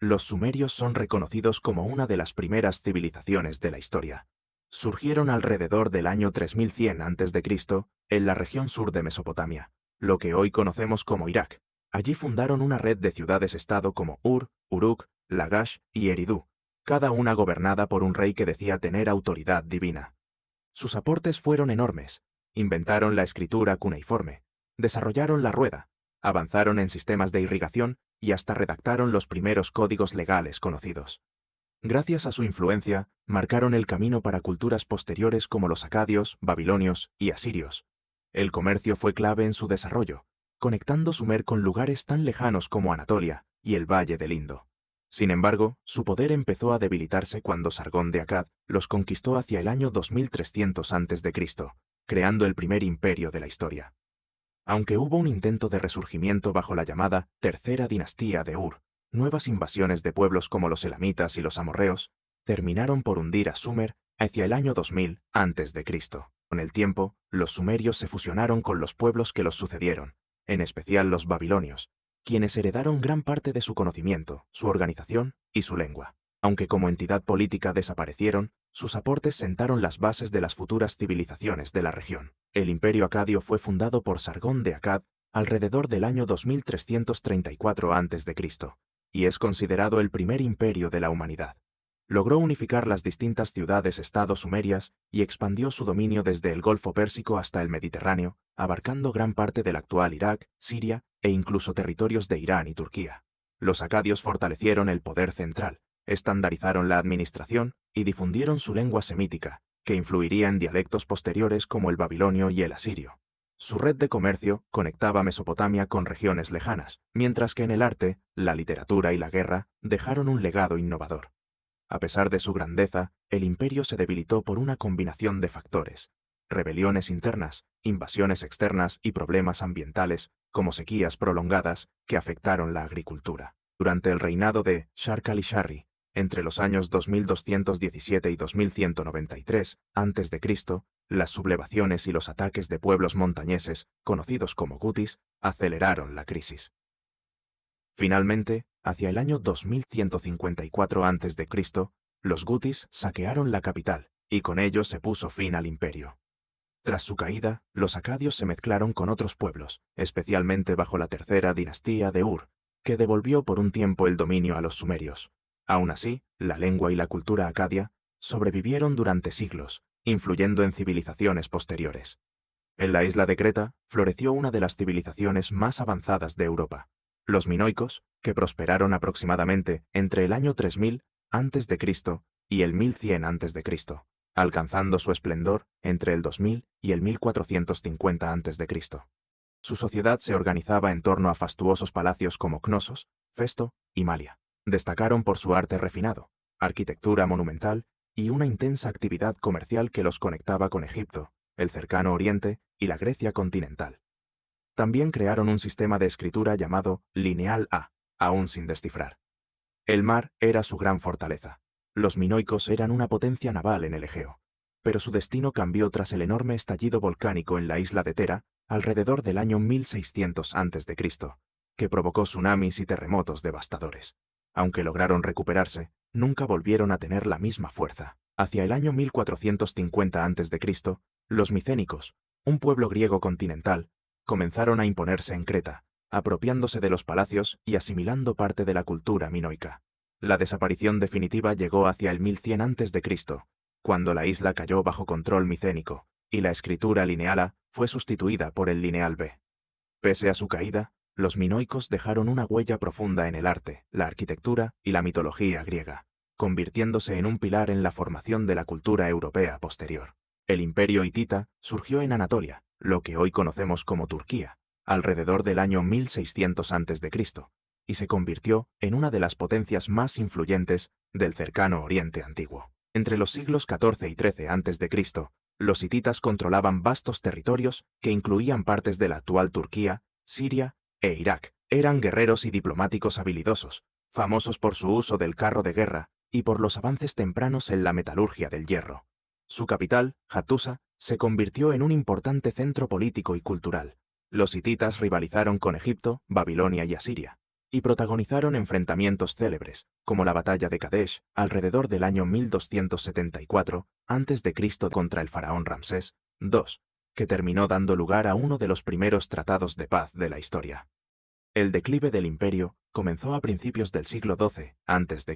Los sumerios son reconocidos como una de las primeras civilizaciones de la historia. Surgieron alrededor del año 3100 a.C. en la región sur de Mesopotamia, lo que hoy conocemos como Irak. Allí fundaron una red de ciudades-estado como Ur, Uruk, Lagash y Eridu, cada una gobernada por un rey que decía tener autoridad divina. Sus aportes fueron enormes. Inventaron la escritura cuneiforme, desarrollaron la rueda, avanzaron en sistemas de irrigación y hasta redactaron los primeros códigos legales conocidos. Gracias a su influencia, marcaron el camino para culturas posteriores como los acadios, babilonios y asirios. El comercio fue clave en su desarrollo, conectando Sumer con lugares tan lejanos como Anatolia y el Valle del Indo. Sin embargo, su poder empezó a debilitarse cuando Sargón de Akkad los conquistó hacia el año 2300 a.C., creando el primer imperio de la historia. Aunque hubo un intento de resurgimiento bajo la llamada Tercera Dinastía de Ur, nuevas invasiones de pueblos como los elamitas y los amorreos terminaron por hundir a Sumer hacia el año 2000 a.C. Con el tiempo, los sumerios se fusionaron con los pueblos que los sucedieron, en especial los babilonios, quienes heredaron gran parte de su conocimiento, su organización y su lengua. Aunque como entidad política desaparecieron, sus aportes sentaron las bases de las futuras civilizaciones de la región. El imperio acadio fue fundado por Sargón de Akkad alrededor del año 2334 a.C., y es considerado el primer imperio de la humanidad. Logró unificar las distintas ciudades-estado sumerias y expandió su dominio desde el Golfo Pérsico hasta el Mediterráneo, abarcando gran parte del actual Irak, Siria e incluso territorios de Irán y Turquía. Los acadios fortalecieron el poder central, estandarizaron la administración y difundieron su lengua semítica, que influiría en dialectos posteriores como el babilonio y el asirio. Su red de comercio conectaba Mesopotamia con regiones lejanas, mientras que en el arte, la literatura y la guerra dejaron un legado innovador. A pesar de su grandeza, el imperio se debilitó por una combinación de factores: rebeliones internas, invasiones externas y problemas ambientales, como sequías prolongadas, que afectaron la agricultura. Durante el reinado de Sharkal-Sharri, entre los años 2217 y 2193 a.C., las sublevaciones y los ataques de pueblos montañeses, conocidos como gutis, aceleraron la crisis. Finalmente, hacia el año 2154 a.C., los gutis saquearon la capital, y con ello se puso fin al imperio. Tras su caída, los acadios se mezclaron con otros pueblos, especialmente bajo la tercera dinastía de Ur, que devolvió por un tiempo el dominio a los sumerios. Aún así, la lengua y la cultura acadia sobrevivieron durante siglos, influyendo en civilizaciones posteriores. En la isla de Creta floreció una de las civilizaciones más avanzadas de Europa: los minoicos, que prosperaron aproximadamente entre el año 3000 a.C. y el 1100 a.C., alcanzando su esplendor entre el 2000 y el 1450 a.C. Su sociedad se organizaba en torno a fastuosos palacios como Cnosos, Festo y Malia. Destacaron por su arte refinado, arquitectura monumental y una intensa actividad comercial que los conectaba con Egipto, el cercano Oriente y la Grecia continental. También crearon un sistema de escritura llamado Lineal A, aún sin descifrar. El mar era su gran fortaleza. Los minoicos eran una potencia naval en el Egeo, pero su destino cambió tras el enorme estallido volcánico en la isla de Tera alrededor del año 1600 a.C., que provocó tsunamis y terremotos devastadores. Aunque lograron recuperarse, nunca volvieron a tener la misma fuerza. Hacia el año 1450 a.C., los micénicos, un pueblo griego continental, comenzaron a imponerse en Creta, apropiándose de los palacios y asimilando parte de la cultura minoica. La desaparición definitiva llegó hacia el 1100 a.C., cuando la isla cayó bajo control micénico, y la escritura lineal A fue sustituida por el lineal B. Pese a su caída, los minoicos dejaron una huella profunda en el arte, la arquitectura y la mitología griega, convirtiéndose en un pilar en la formación de la cultura europea posterior. El imperio hitita surgió en Anatolia, lo que hoy conocemos como Turquía, alrededor del año 1600 a.C., y se convirtió en una de las potencias más influyentes del cercano Oriente antiguo. Entre los siglos XIV y XIII a.C., los hititas controlaban vastos territorios que incluían partes de la actual Turquía, Siria e Irak. Eran guerreros y diplomáticos habilidosos, famosos por su uso del carro de guerra y por los avances tempranos en la metalurgia del hierro. Su capital, Hattusa, se convirtió en un importante centro político y cultural. Los hititas rivalizaron con Egipto, Babilonia y Asiria, y protagonizaron enfrentamientos célebres, como la batalla de Kadesh, alrededor del año 1274 a.C. contra el faraón Ramsés II, que terminó dando lugar a uno de los primeros tratados de paz de la historia. El declive del imperio comenzó a principios del siglo XII a.C.,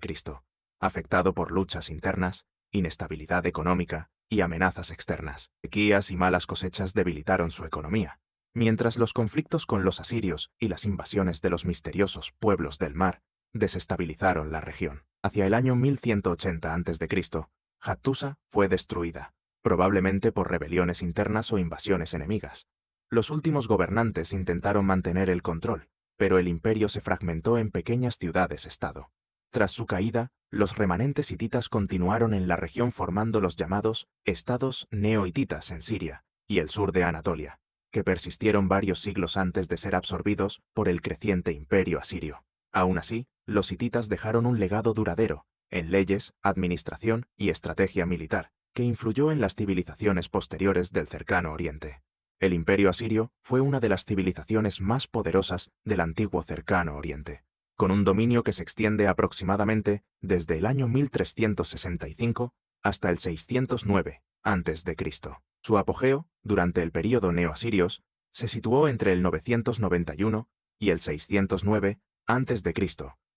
afectado por luchas internas, inestabilidad económica y amenazas externas. Sequías y malas cosechas debilitaron su economía, mientras los conflictos con los asirios y las invasiones de los misteriosos pueblos del mar desestabilizaron la región. Hacia el año 1180 a.C., Hattusa fue destruida, probablemente por rebeliones internas o invasiones enemigas. Los últimos gobernantes intentaron mantener el control, pero el imperio se fragmentó en pequeñas ciudades-estado. Tras su caída, los remanentes hititas continuaron en la región formando los llamados estados neo-hititas en Siria y el sur de Anatolia, que persistieron varios siglos antes de ser absorbidos por el creciente imperio asirio. Aún así, los hititas dejaron un legado duradero en leyes, administración y estrategia militar, que influyó en las civilizaciones posteriores del cercano Oriente. El imperio asirio fue una de las civilizaciones más poderosas del antiguo cercano Oriente, con un dominio que se extiende aproximadamente desde el año 1365 hasta el 609 a.C. Su apogeo, durante el período neo-asirios, se situó entre el 991 y el 609 a.C.,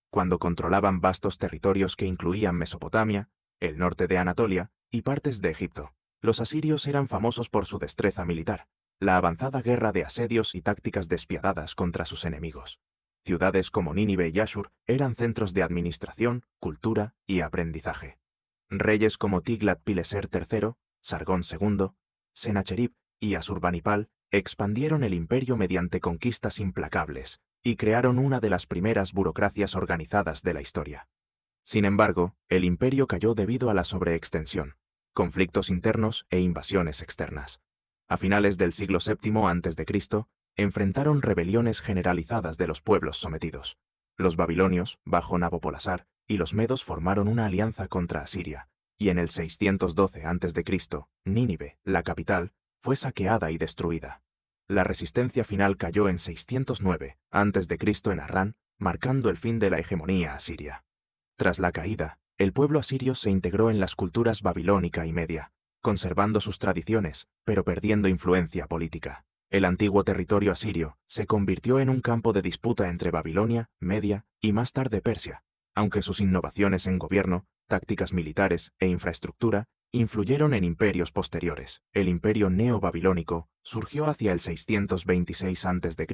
cuando controlaban vastos territorios que incluían Mesopotamia, el norte de Anatolia y partes de Egipto. Los asirios eran famosos por su destreza militar, la avanzada guerra de asedios y tácticas despiadadas contra sus enemigos. Ciudades como Nínive y Ashur eran centros de administración, cultura y aprendizaje. Reyes como Tiglat-Pileser III, Sargón II, Sennacherib y Asurbanipal expandieron el imperio mediante conquistas implacables y crearon una de las primeras burocracias organizadas de la historia. Sin embargo, el imperio cayó debido a la sobreextensión, conflictos internos e invasiones externas. A finales del siglo VII a.C., enfrentaron rebeliones generalizadas de los pueblos sometidos. Los babilonios, bajo Nabopolassar, y los medos formaron una alianza contra Asiria, y en el 612 a.C., Nínive, la capital, fue saqueada y destruida. La resistencia final cayó en 609 a.C. en Harrán, marcando el fin de la hegemonía asiria. Tras la caída, el pueblo asirio se integró en las culturas babilónica y media, conservando sus tradiciones, pero perdiendo influencia política. El antiguo territorio asirio se convirtió en un campo de disputa entre Babilonia, Media y más tarde Persia, aunque sus innovaciones en gobierno, tácticas militares e infraestructura influyeron en imperios posteriores. El imperio neo-babilónico surgió hacia el 626 a.C.,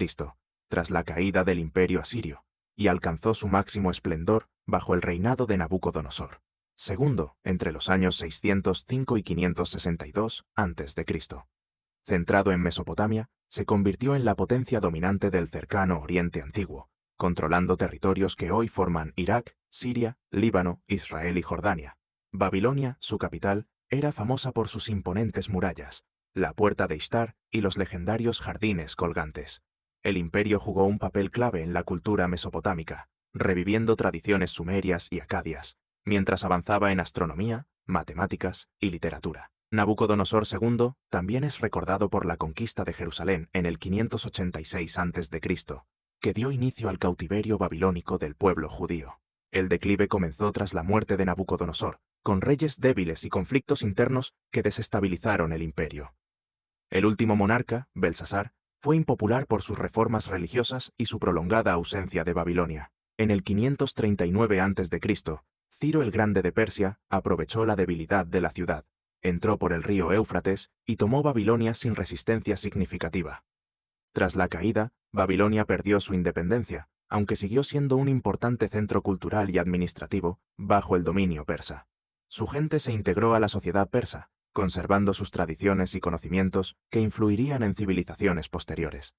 tras la caída del imperio asirio, y alcanzó su máximo esplendor bajo el reinado de Nabucodonosor II, entre los años 605 y 562 a.C. Centrado en Mesopotamia, se convirtió en la potencia dominante del cercano Oriente Antiguo, controlando territorios que hoy forman Irak, Siria, Líbano, Israel y Jordania. Babilonia, su capital, era famosa por sus imponentes murallas, la puerta de Ishtar y los legendarios jardines colgantes. El imperio jugó un papel clave en la cultura mesopotámica, reviviendo tradiciones sumerias y acadias, mientras avanzaba en astronomía, matemáticas y literatura. Nabucodonosor II también es recordado por la conquista de Jerusalén en el 586 a.C., que dio inicio al cautiverio babilónico del pueblo judío. El declive comenzó tras la muerte de Nabucodonosor, con reyes débiles y conflictos internos que desestabilizaron el imperio. El último monarca, Belsasar, fue impopular por sus reformas religiosas y su prolongada ausencia de Babilonia. En el 539 a.C., Ciro el Grande de Persia aprovechó la debilidad de la ciudad, entró por el río Éufrates y tomó Babilonia sin resistencia significativa. Tras la caída, Babilonia perdió su independencia, aunque siguió siendo un importante centro cultural y administrativo bajo el dominio persa. Su gente se integró a la sociedad persa, conservando sus tradiciones y conocimientos que influirían en civilizaciones posteriores.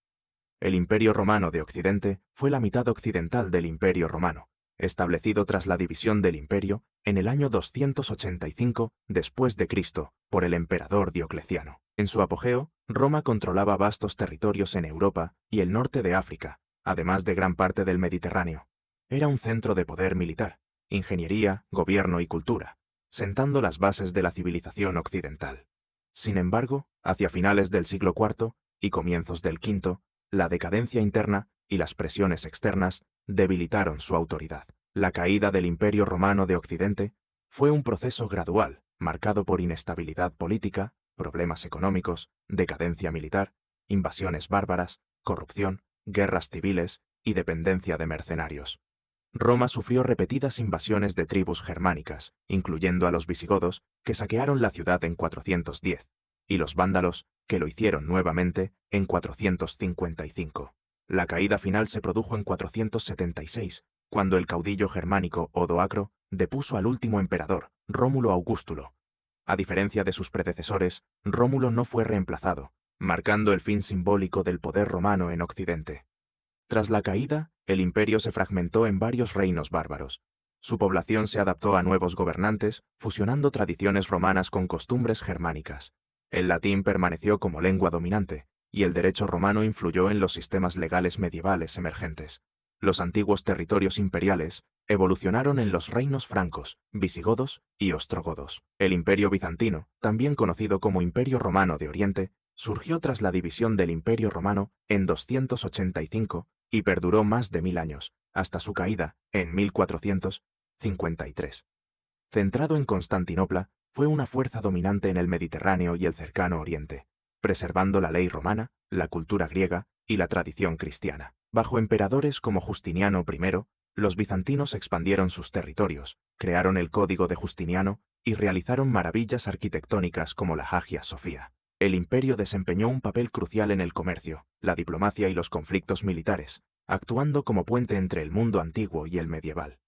El Imperio Romano de Occidente fue la mitad occidental del Imperio Romano, establecido tras la división del imperio en el año 285 después de Cristo por el emperador Diocleciano. En su apogeo, Roma controlaba vastos territorios en Europa y el norte de África, además de gran parte del Mediterráneo. Era un centro de poder militar, ingeniería, gobierno y cultura, sentando las bases de la civilización occidental. Sin embargo, hacia finales del siglo IV y comienzos del V, la decadencia interna y las presiones externas debilitaron su autoridad. La caída del Imperio Romano de Occidente fue un proceso gradual, marcado por inestabilidad política, problemas económicos, decadencia militar, invasiones bárbaras, corrupción, guerras civiles y dependencia de mercenarios. Roma sufrió repetidas invasiones de tribus germánicas, incluyendo a los visigodos, que saquearon la ciudad en 410, y los vándalos, que lo hicieron nuevamente en 455. La caída final se produjo en 476, cuando el caudillo germánico Odoacro depuso al último emperador, Rómulo Augustulo. A diferencia de sus predecesores, Rómulo no fue reemplazado, marcando el fin simbólico del poder romano en Occidente. Tras la caída, el imperio se fragmentó en varios reinos bárbaros. Su población se adaptó a nuevos gobernantes, fusionando tradiciones romanas con costumbres germánicas. El latín permaneció como lengua dominante, y el derecho romano influyó en los sistemas legales medievales emergentes. Los antiguos territorios imperiales evolucionaron en los reinos francos, visigodos y ostrogodos. El Imperio bizantino, también conocido como Imperio Romano de Oriente, surgió tras la división del Imperio Romano en 285 y perduró más de 1000 años, hasta su caída en 1453. Centrado en Constantinopla, fue una fuerza dominante en el Mediterráneo y el cercano Oriente, preservando la ley romana, la cultura griega y la tradición cristiana. Bajo emperadores como Justiniano I, los bizantinos expandieron sus territorios, crearon el Código de Justiniano y realizaron maravillas arquitectónicas como la Hagia Sofía. El imperio desempeñó un papel crucial en el comercio, la diplomacia y los conflictos militares, actuando como puente entre el mundo antiguo y el medieval.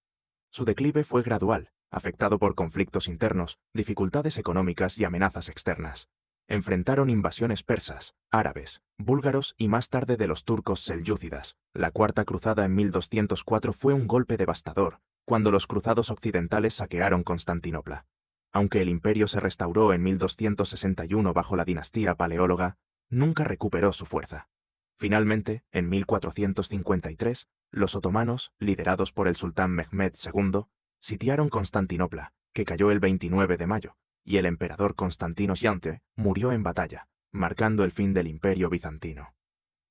Su declive fue gradual, afectado por conflictos internos, dificultades económicas y amenazas externas. Enfrentaron invasiones persas, árabes, búlgaros y más tarde de los turcos selyúcidas. La Cuarta Cruzada en 1204 fue un golpe devastador, cuando los cruzados occidentales saquearon Constantinopla. Aunque el imperio se restauró en 1261 bajo la dinastía paleóloga, nunca recuperó su fuerza. Finalmente, en 1453, los otomanos, liderados por el sultán Mehmed II, sitiaron Constantinopla, que cayó el 29 de mayo, y el emperador Constantino Xiante murió en batalla, marcando el fin del Imperio bizantino.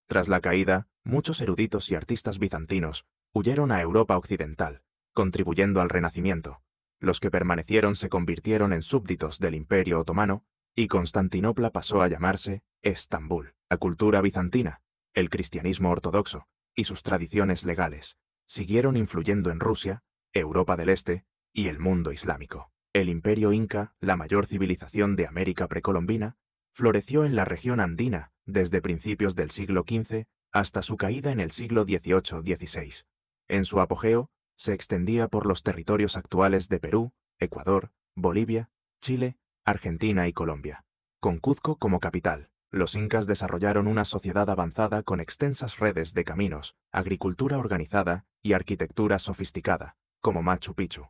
Tras la caída, muchos eruditos y artistas bizantinos huyeron a Europa occidental, contribuyendo al Renacimiento. Los que permanecieron se convirtieron en súbditos del Imperio otomano, y Constantinopla pasó a llamarse Estambul. La cultura bizantina, el cristianismo ortodoxo y sus tradiciones legales siguieron influyendo en Rusia, Europa del Este y el mundo islámico. El Imperio Inca, la mayor civilización de América precolombina, floreció en la región andina desde principios del siglo XV hasta su caída en el siglo XVIII-XVI. En su apogeo, se extendía por los territorios actuales de Perú, Ecuador, Bolivia, Chile, Argentina y Colombia. Con Cuzco como capital, los incas desarrollaron una sociedad avanzada con extensas redes de caminos, agricultura organizada y arquitectura sofisticada, como Machu Picchu.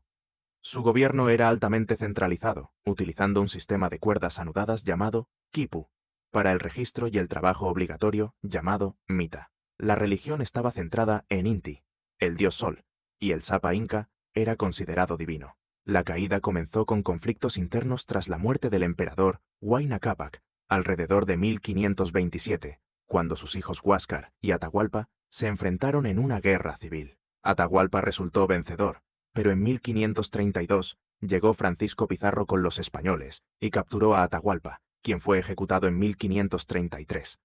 Su gobierno era altamente centralizado, utilizando un sistema de cuerdas anudadas llamado quipu, para el registro y el trabajo obligatorio llamado mita. La religión estaba centrada en Inti, el dios sol, y el Sapa inca era considerado divino. La caída comenzó con conflictos internos tras la muerte del emperador Huayna Cápac, alrededor de 1527, cuando sus hijos Huáscar y Atahualpa se enfrentaron en una guerra civil. Atahualpa resultó vencedor, pero en 1532 llegó Francisco Pizarro con los españoles y capturó a Atahualpa, quien fue ejecutado en 1533.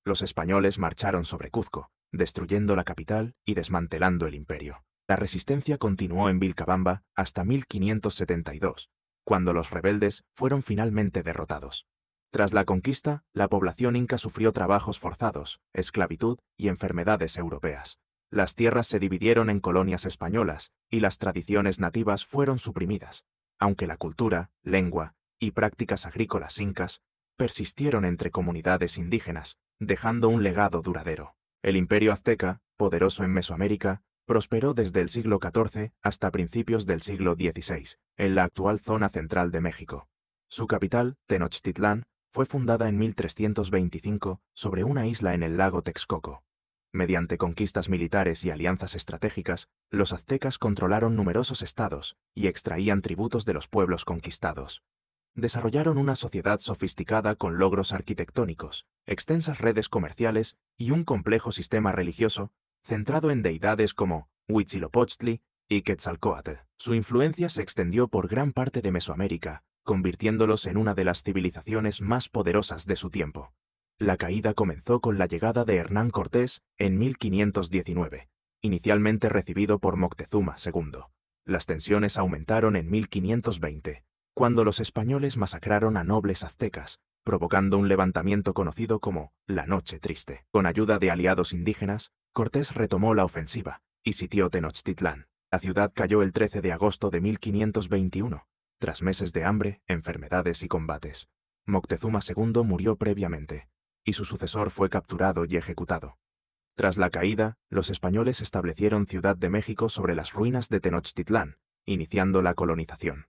Los españoles marcharon sobre Cuzco, destruyendo la capital y desmantelando el imperio. La resistencia continuó en Vilcabamba hasta 1572, cuando los rebeldes fueron finalmente derrotados. Tras la conquista, la población inca sufrió trabajos forzados, esclavitud y enfermedades europeas. Las tierras se dividieron en colonias españolas y las tradiciones nativas fueron suprimidas, aunque la cultura, lengua y prácticas agrícolas incas persistieron entre comunidades indígenas, dejando un legado duradero. El imperio azteca, poderoso en Mesoamérica, prosperó desde el siglo XIV hasta principios del siglo XVI, en la actual zona central de México. Su capital, Tenochtitlán, fue fundada en 1325 sobre una isla en el lago Texcoco. Mediante conquistas militares y alianzas estratégicas, los aztecas controlaron numerosos estados y extraían tributos de los pueblos conquistados. Desarrollaron una sociedad sofisticada con logros arquitectónicos, extensas redes comerciales y un complejo sistema religioso centrado en deidades como Huitzilopochtli y Quetzalcóatl. Su influencia se extendió por gran parte de Mesoamérica, convirtiéndolos en una de las civilizaciones más poderosas de su tiempo. La caída comenzó con la llegada de Hernán Cortés en 1519, inicialmente recibido por Moctezuma II. Las tensiones aumentaron en 1520, cuando los españoles masacraron a nobles aztecas, provocando un levantamiento conocido como la Noche Triste. Con ayuda de aliados indígenas, Cortés retomó la ofensiva y sitió Tenochtitlán. La ciudad cayó el 13 de agosto de 1521, tras meses de hambre, enfermedades y combates. Moctezuma II murió previamente, y su sucesor fue capturado y ejecutado. Tras la caída, los españoles establecieron Ciudad de México sobre las ruinas de Tenochtitlán, iniciando la colonización.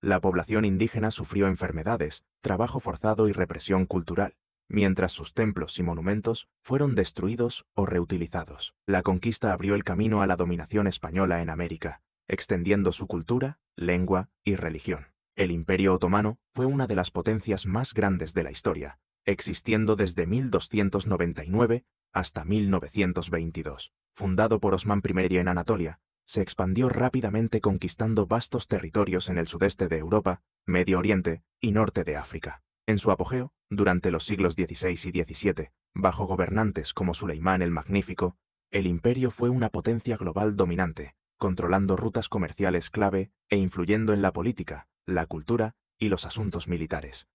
La población indígena sufrió enfermedades, trabajo forzado y represión cultural, mientras sus templos y monumentos fueron destruidos o reutilizados. La conquista abrió el camino a la dominación española en América, extendiendo su cultura, lengua y religión. El Imperio Otomano fue una de las potencias más grandes de la historia, existiendo desde 1299 hasta 1922. Fundado por Osman I en Anatolia, se expandió rápidamente conquistando vastos territorios en el sudeste de Europa, Medio Oriente y norte de África. En su apogeo, durante los siglos XVI y XVII, bajo gobernantes como Suleimán el Magnífico, el imperio fue una potencia global dominante, controlando rutas comerciales clave e influyendo en la política, la cultura y los asuntos militares.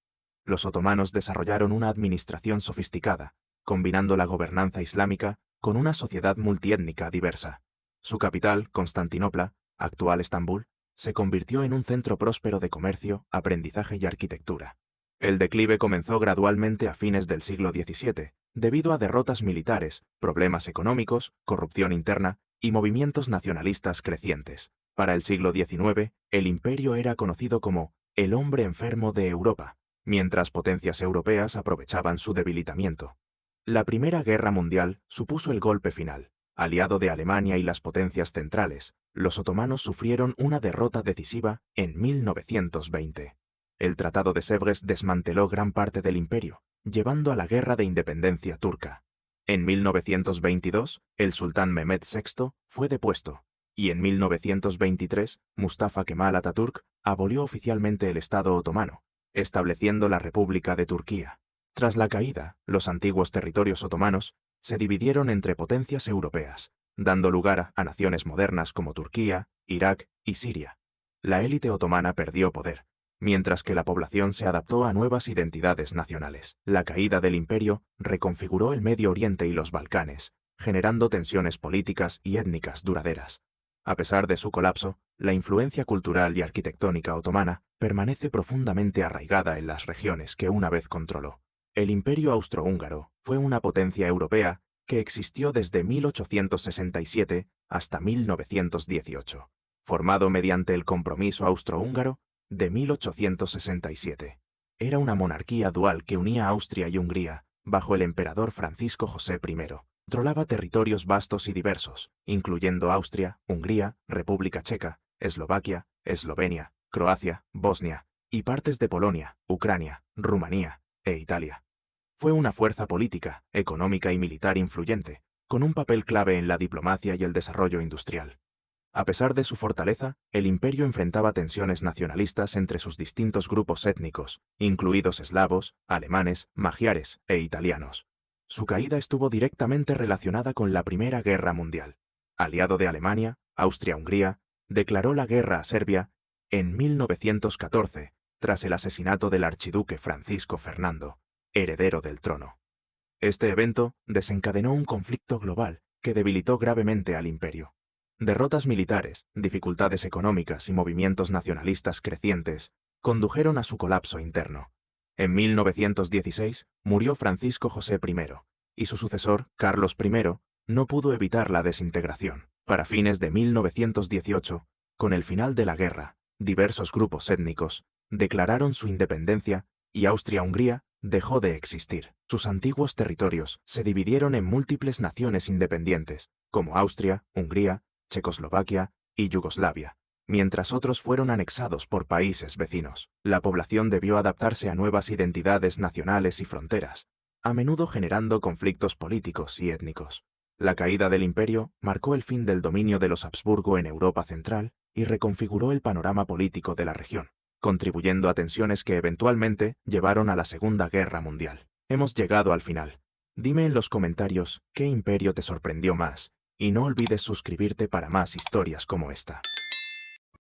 Los otomanos desarrollaron una administración sofisticada, combinando la gobernanza islámica con una sociedad multiétnica diversa. Su capital, Constantinopla, actual Estambul, se convirtió en un centro próspero de comercio, aprendizaje y arquitectura. El declive comenzó gradualmente a fines del siglo XVII, debido a derrotas militares, problemas económicos, corrupción interna y movimientos nacionalistas crecientes. Para el siglo XIX, el imperio era conocido como el hombre enfermo de Europa, mientras potencias europeas aprovechaban su debilitamiento. La Primera Guerra Mundial supuso el golpe final. Aliado de Alemania y las potencias centrales, los otomanos sufrieron una derrota decisiva en 1920. El Tratado de Sèvres desmanteló gran parte del imperio, llevando a la Guerra de Independencia turca. En 1922, el sultán Mehmed VI fue depuesto, y en 1923, Mustafa Kemal Atatürk abolió oficialmente el Estado otomano, estableciendo la República de Turquía. Tras la caída, los antiguos territorios otomanos se dividieron entre potencias europeas, dando lugar a naciones modernas como Turquía, Irak y Siria. La élite otomana perdió poder, mientras que la población se adaptó a nuevas identidades nacionales. La caída del imperio reconfiguró el Medio Oriente y los Balcanes, generando tensiones políticas y étnicas duraderas. A pesar de su colapso, la influencia cultural y arquitectónica otomana permanece profundamente arraigada en las regiones que una vez controló. El Imperio Austrohúngaro fue una potencia europea que existió desde 1867 hasta 1918, formado mediante el Compromiso Austrohúngaro de 1867. Era una monarquía dual que unía Austria y Hungría, bajo el emperador Francisco José I. Controlaba territorios vastos y diversos, incluyendo Austria, Hungría, República Checa, Eslovaquia, Eslovenia, Croacia, Bosnia y partes de Polonia, Ucrania, Rumanía e Italia. Fue una fuerza política, económica y militar influyente, con un papel clave en la diplomacia y el desarrollo industrial. A pesar de su fortaleza, el imperio enfrentaba tensiones nacionalistas entre sus distintos grupos étnicos, incluidos eslavos, alemanes, magiares e italianos. Su caída estuvo directamente relacionada con la Primera Guerra Mundial. Aliado de Alemania, Austria-Hungría declaró la guerra a Serbia en 1914, tras el asesinato del archiduque Francisco Fernando, heredero del trono. Este evento desencadenó un conflicto global que debilitó gravemente al imperio. Derrotas militares, dificultades económicas y movimientos nacionalistas crecientes condujeron a su colapso interno. En 1916 murió Francisco José I, y su sucesor, Carlos I, no pudo evitar la desintegración. Para fines de 1918, con el final de la guerra, diversos grupos étnicos declararon su independencia y Austria-Hungría dejó de existir. Sus antiguos territorios se dividieron en múltiples naciones independientes, como Austria, Hungría, Checoslovaquia y Yugoslavia, mientras otros fueron anexados por países vecinos. La población debió adaptarse a nuevas identidades nacionales y fronteras, a menudo generando conflictos políticos y étnicos. La caída del imperio marcó el fin del dominio de los Habsburgo en Europa Central y reconfiguró el panorama político de la región, contribuyendo a tensiones que eventualmente llevaron a la Segunda Guerra Mundial. Hemos llegado al final. Dime en los comentarios qué imperio te sorprendió más, y no olvides suscribirte para más historias como esta.